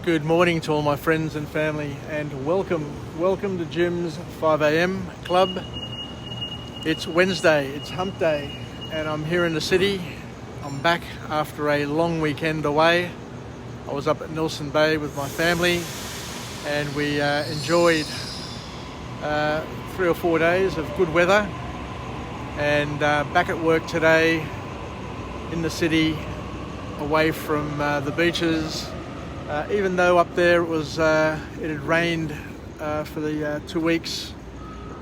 Good morning to all my friends and family, and welcome to Jim's 5 a.m. club. It's Wednesday, it's hump day, and I'm here in the city. I'm back after a long weekend away. I was up at Nelson Bay with my family, and we enjoyed 3 or 4 days of good weather, and back at work today in the city, away from the beaches. Even though up there it had rained for the 2 weeks,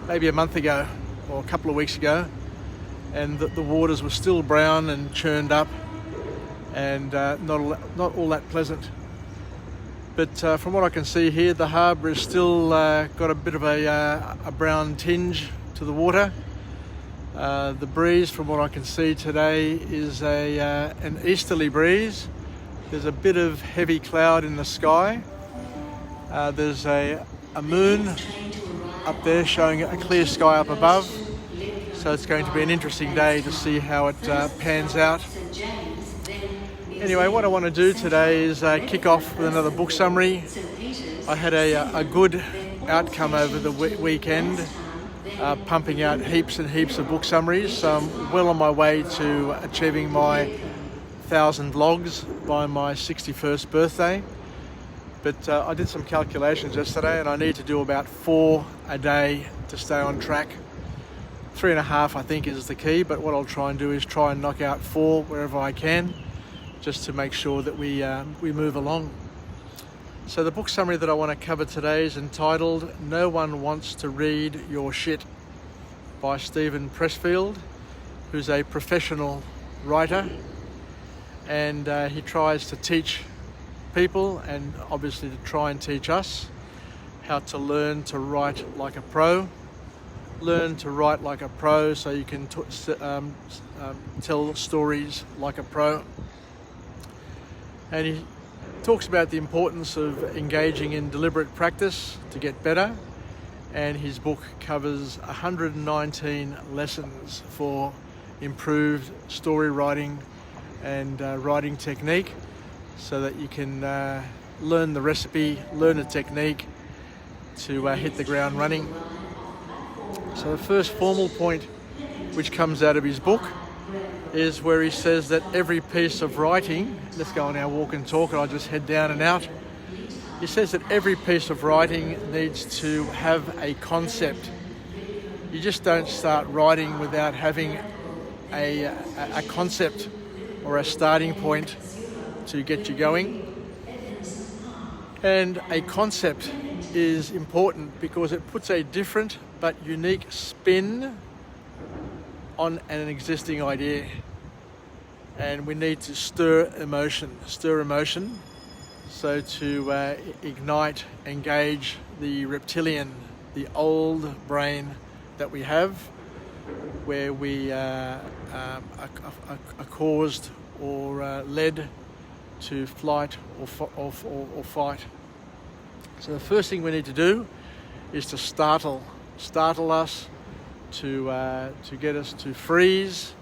maybe a month ago or a couple of weeks ago, and the waters were still brown and churned up, and not all that pleasant. But from what I can see here, the harbour is still got a bit of a brown tinge to the water. The breeze, from what I can see today, is an easterly breeze. There's a bit of heavy cloud in the sky. There's a moon up there showing a clear sky up above. So it's going to be an interesting day to see how it pans out. Anyway, what I want to do today is kick off with another book summary. I had a good outcome over the weekend, pumping out heaps and heaps of book summaries. So I'm well on my way to achieving my 1,000 logs by my 61st birthday. But I did some calculations yesterday, and I need to do about 4 a day to stay on track. 3.5 I think is the key, but what I'll try and do is try and knock out 4 wherever I can, just to make sure that we move along. So the book summary that I want to cover today is entitled No One Wants to Read Your Shit by Steven Pressfield, who's a professional writer. And he tries to teach people, and obviously to try and teach us, how to learn to write like a pro. Learn to write like a pro so you can tell stories like a pro. And he talks about the importance of engaging in deliberate practice to get better. And his book covers 119 lessons for improved story writing and writing technique, so that you can learn the recipe, learn the technique to hit the ground running. So the first formal point which comes out of his book is where he says that every piece of writing, let's go on our walk and talk, and I'll just head down and out. He says that every piece of writing needs to have a concept. You just don't start writing without having a concept or a starting point to get you going. And a concept is important because it puts a different but unique spin on an existing idea. And we need to stir emotion so to ignite, engage the reptilian, the old brain that we have, where we are caused or led to flight or fight. So the first thing we need to do is to startle us, to get us to freeze,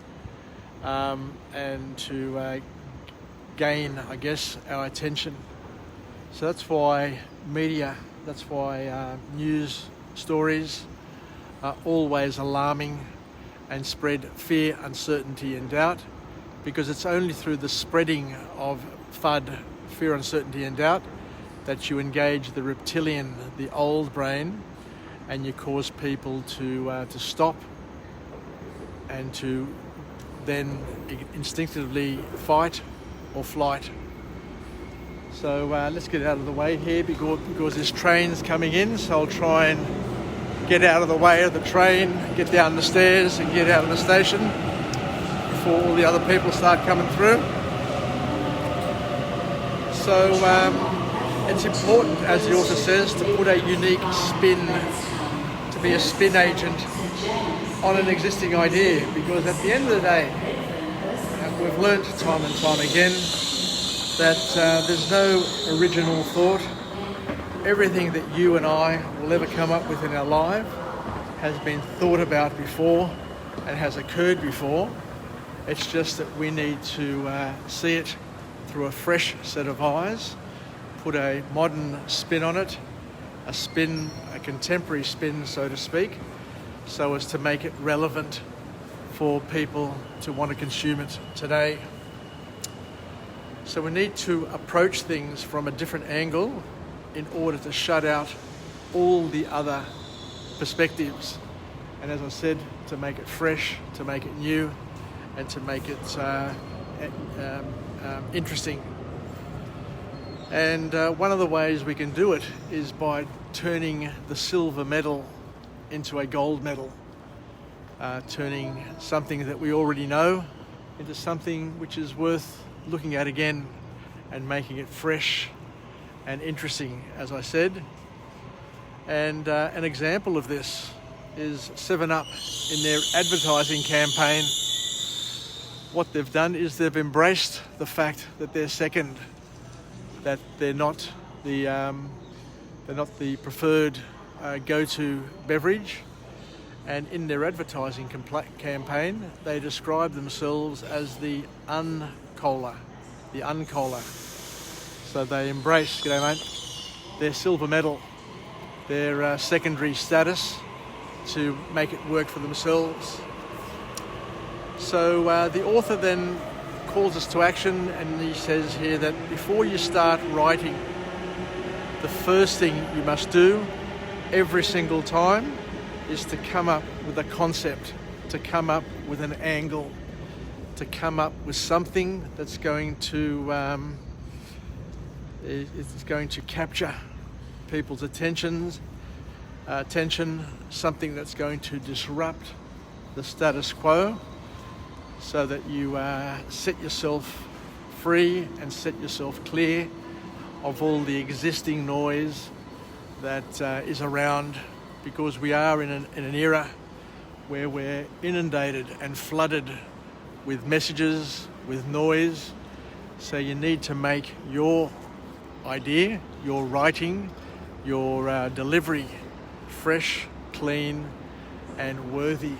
and to gain, I guess, our attention. So that's why media, that's why news stories are always alarming and spread fear, uncertainty and doubt, because it's only through the spreading of FUD, fear, uncertainty and doubt, that you engage the reptilian, the old brain, and you cause people to stop and to then instinctively fight or flight. So let's get out of the way here because this train's coming in, so I'll try and get out of the way of the train, get down the stairs and get out of the station before all the other people start coming through. So it's important, as the author says, to put a unique spin, to be a spin agent on an existing idea, because at the end of the day, we've learnt time and time again that there's no original thought. Everything that you and I will ever come up with in our life has been thought about before and has occurred before. It's just that we need to see it through a fresh set of eyes, put a modern spin on it, a contemporary spin, so to speak, so as to make it relevant for people to want to consume it today. So we need to approach things from a different angle in order to shut out all the other perspectives. And as I said, to make it fresh, to make it new, and to make it interesting. And one of the ways we can do it is by turning the silver medal into a gold medal, turning something that we already know into something which is worth looking at again and making it fresh and interesting, as I said. And an example of this is 7-Up in their advertising campaign. What they've done is they've embraced the fact that they're second, that they're not the preferred go-to beverage. And in their advertising campaign, they describe themselves as the uncola, the uncola. So they embrace, g'day mate, their silver medal, their secondary status to make it work for themselves. So the author then calls us to action, and he says here that before you start writing, the first thing you must do every single time is to come up with a concept, to come up with an angle, to come up with something that's going to capture people's attention, something that's going to disrupt the status quo, so that you set yourself free and set yourself clear of all the existing noise that is around, because we are in an era where we're inundated and flooded with messages, with noise. So you need to make your idea, your writing, your delivery fresh, clean, and worthy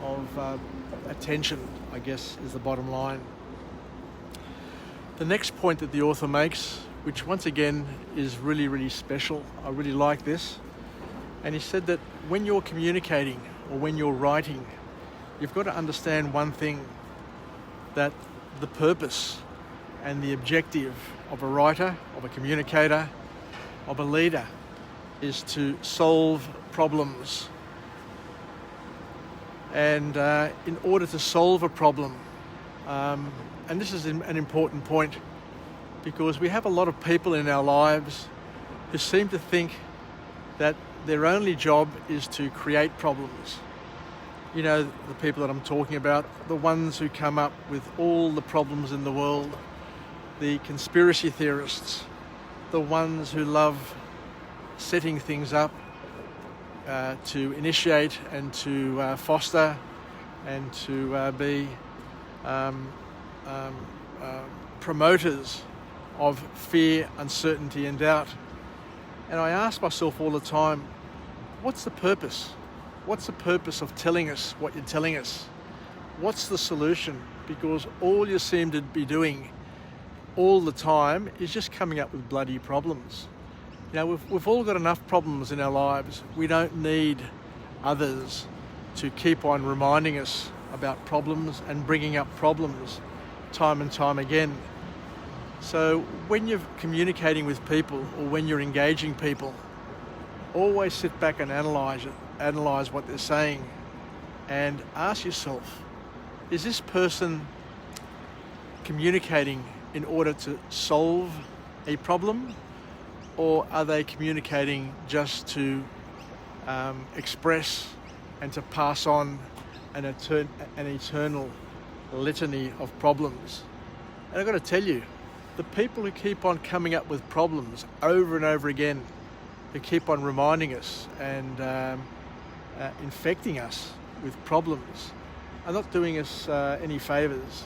of attention, I guess, is the bottom line. The next point that the author makes, which once again is really, really special, I really like this, and he said that when you're communicating or when you're writing, you've got to understand one thing, that the purpose and the objective of a writer, of a communicator, of a leader is to solve problems. And in order to solve a problem, and this is an important point, because we have a lot of people in our lives who seem to think that their only job is to create problems. You know, the people that I'm talking about, the ones who come up with all the problems in the world, the conspiracy theorists, the ones who love setting things up to initiate and to foster and to be promoters of fear, uncertainty and doubt. And I ask myself all the time, what's the purpose? What's the purpose of telling us what you're telling us? What's the solution? Because all you seem to be doing all the time is just coming up with bloody problems. You know, we've all got enough problems in our lives. We don't need others to keep on reminding us about problems and bringing up problems time and time again. So when you're communicating with people or when you're engaging people, always sit back and analyze what they're saying, and ask yourself, is this person communicating in order to solve a problem, or are they communicating just to express and to pass on an eternal litany of problems? And I've got to tell you, the people who keep on coming up with problems over and over again, who keep on reminding us and infecting us with problems, are not doing us any favours,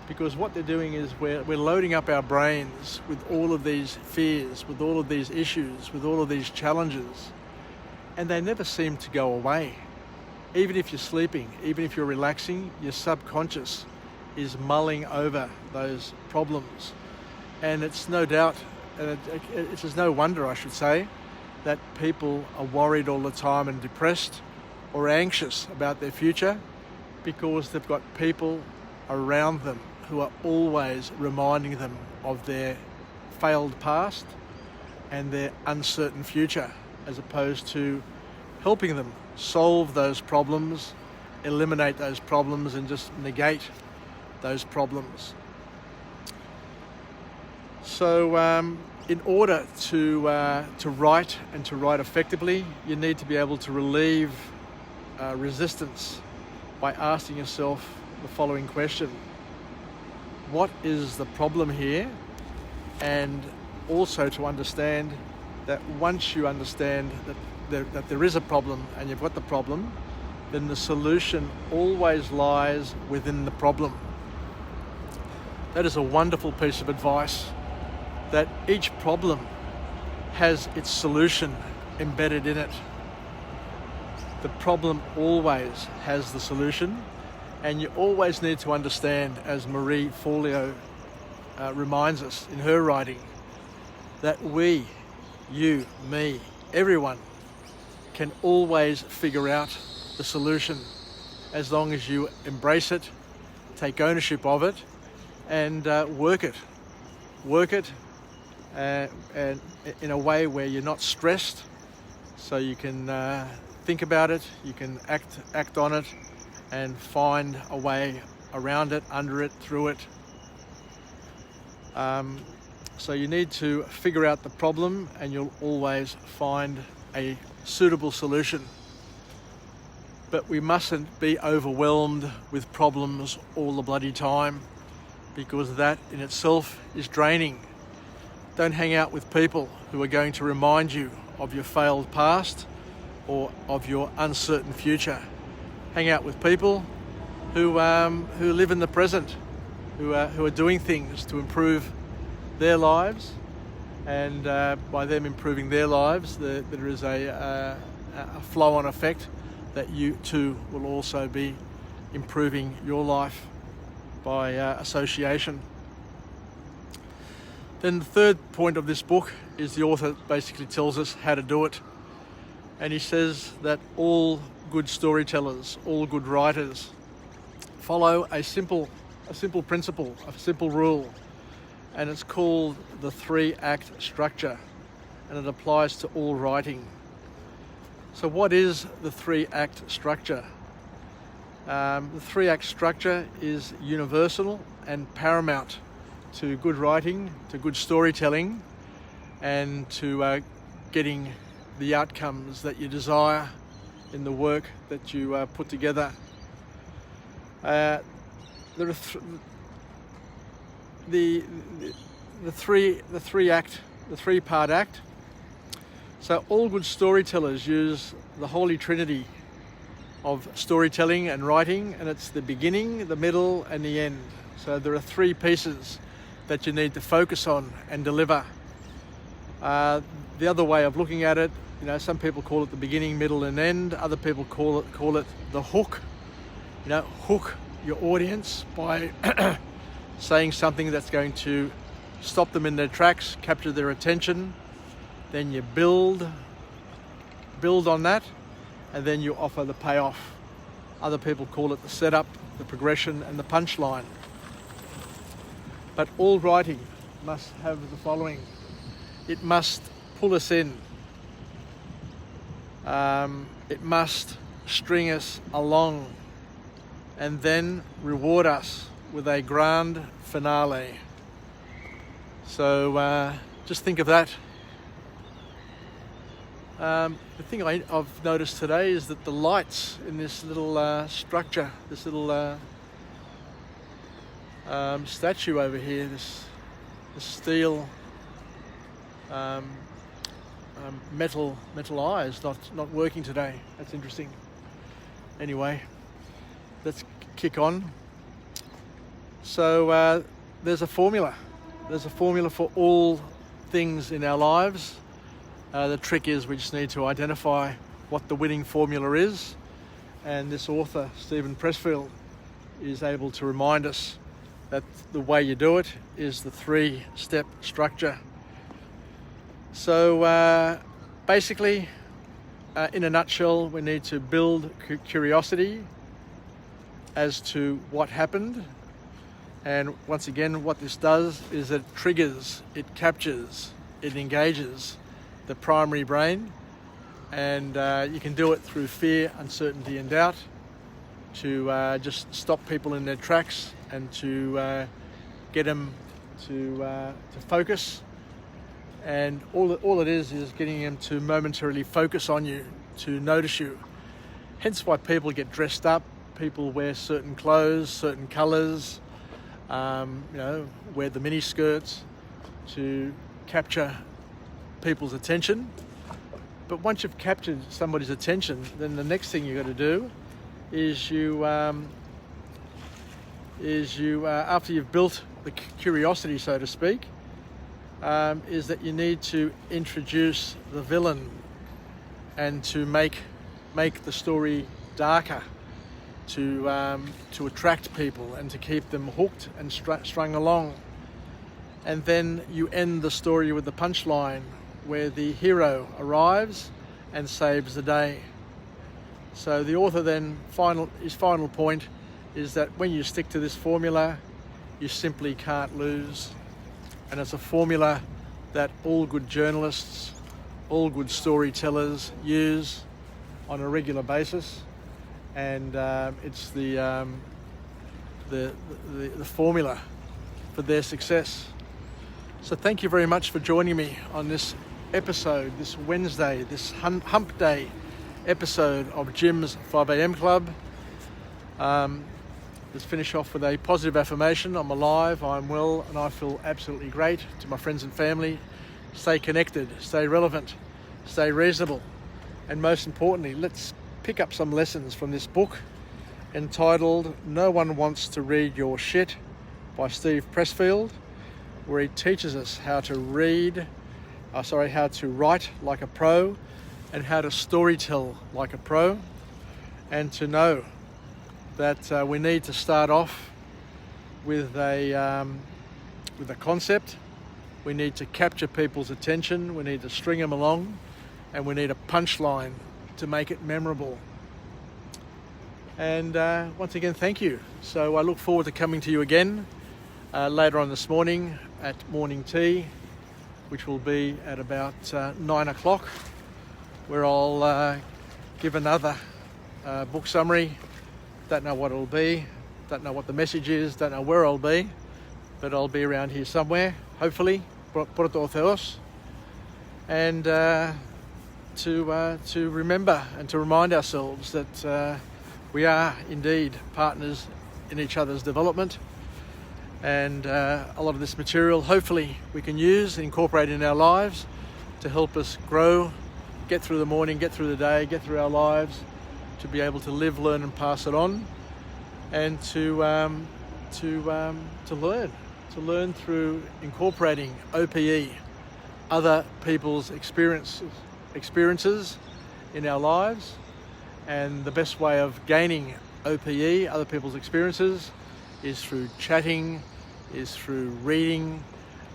because what they're doing is we're loading up our brains with all of these fears, with all of these issues, with all of these challenges, and they never seem to go away. Even if you're sleeping, even if you're relaxing, your subconscious is mulling over those problems. And it's no doubt it's no wonder, I should say, that people are worried all the time and depressed or anxious about their future, because they've got people around them who are always reminding them of their failed past and their uncertain future, as opposed to helping them solve those problems, eliminate those problems, and just negate those problems. So in order to write and to write effectively, you need to be able to relieve resistance by asking yourself the following question: what is the problem here? And also to understand that once you understand that there is a problem and you've got the problem, then the solution always lies within the problem. That is a wonderful piece of advice, that each problem has its solution embedded in it. The problem always has the solution, and you always need to understand, as Marie Forleo reminds us in her writing, that we, you, me, everyone can always figure out the solution as long as you embrace it, take ownership of it, and work it and in a way where you're not stressed, so you can think about it, you can act on it, and find a way around it, under it, through it. So you need to figure out the problem, and you'll always find a suitable solution. But we mustn't be overwhelmed with problems all the bloody time, because that in itself is draining. Don't hang out with people who are going to remind you of your failed past or of your uncertain future. Hang out with people who live in the present, who are doing things to improve their lives, and by them improving their lives, there is a flow-on effect that you too will also be improving your life by association. Then the third point of this book is the author basically tells us how to do it. And he says that all good storytellers, all good writers, follow a simple principle, a simple rule, and it's called the 3-act structure, and it applies to all writing. So what is the 3-act structure? The 3-act structure is universal and paramount to good writing, to good storytelling, and to getting the outcomes that you desire in the work that you put together. There are the 3-part act. So all good storytellers use the Holy Trinity of storytelling and writing, and it's the beginning, the middle, and the end. So there are 3 pieces that you need to focus on and deliver. The other way of looking at it, some people call it the beginning, middle, and end. Other people call it the hook. Hook your audience by saying something that's going to stop them in their tracks, capture their attention. Then you build on that, and then you offer the payoff. Other people call it the setup, the progression, and the punchline. But all writing must have the following. It must pull us in. It must string us along, and then reward us with a grand finale. So just think of that. The thing I've noticed today is that the lights in this little structure, this little statue over here, this steel metal eyes not working today. That's interesting. Anyway, let's kick on. So there's a formula. There's a formula for all things in our lives. The trick is we just need to identify what the winning formula is, and this author, Steven Pressfield, is able to remind us that the way you do it is the 3-step structure. So basically, in a nutshell, we need to build curiosity as to what happened. And once again, what this does is it triggers, it captures, it engages the primary brain. And you can do it through fear, uncertainty and doubt to just stop people in their tracks and to get them to focus. And all it is getting them to momentarily focus on you, to notice you. Hence why people get dressed up, people wear certain clothes, certain colours, wear the mini skirts to capture people's attention. But once you've captured somebody's attention, then the next thing you've got to do is after you've built the curiosity, so to speak, is that you need to introduce the villain and to make the story darker, to attract people and to keep them hooked and strung along. And then you end the story with the punchline, where the hero arrives and saves the day. So the author then, his final point is that when you stick to this formula, you simply can't lose. And it's a formula that all good journalists, all good storytellers use on a regular basis. And it's the formula for their success. So thank you very much for joining me on this episode, this Wednesday, this hump day episode of Jim's 5am Club. Let's finish off with a positive affirmation. I'm alive, I'm well, and I feel absolutely great. To my friends and family, stay connected, stay relevant, stay reasonable, and most importantly, let's pick up some lessons from this book entitled No One Wants to Read Your Shit by Steven Pressfield, where he teaches us how to write like a pro and how to storytell like a pro, and to know that we need to start off with a concept. We need to capture people's attention, we need to string them along, and we need a punchline to make it memorable. And once again, thank you. So I look forward to coming to you again later on this morning at morning tea, which will be at about 9 o'clock, where I'll give another book summary. Don't know what it'll be, don't know what the message is, don't know where I'll be, but I'll be around here somewhere, hopefully, pronto Theos, and to remember and to remind ourselves that we are indeed partners in each other's development. And a lot of this material, hopefully, we can use, incorporate in our lives to help us grow, get through the morning, get through the day, get through our lives, to be able to live, learn, and pass it on, and to learn through incorporating OPE, other people's experiences in our lives. And the best way of gaining OPE, other people's experiences, is through chatting, is through reading,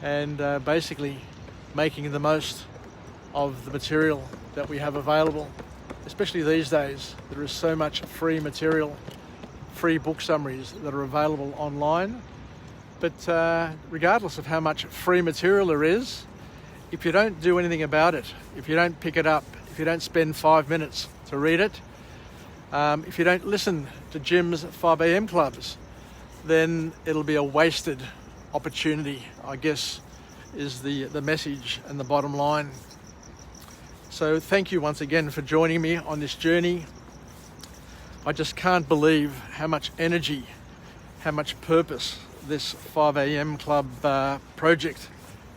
and basically making the most of the material that we have available. Especially these days, there is so much free material, free book summaries that are available online. But regardless of how much free material there is, if you don't do anything about it, if you don't pick it up, if you don't spend 5 minutes to read it, if you don't listen to Jim's 5am clubs, then it'll be a wasted opportunity, I guess, is the message and the bottom line. So thank you once again for joining me on this journey. I just can't believe how much energy, how much purpose this 5am club project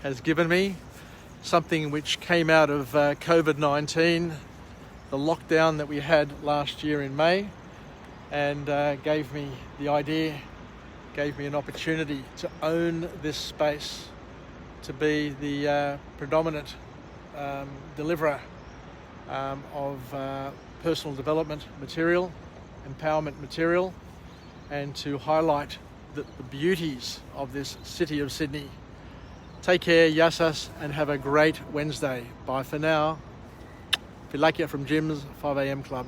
has given me. Something which came out of COVID-19, the lockdown that we had last year in May, and gave me the idea, gave me an opportunity to own this space, to be the predominant deliverer of personal development material, empowerment material, and to highlight the beauties of this city of Sydney, Take care, Yassas, and have a great Wednesday. Bye for now. If you like it from Jim's 5am Club.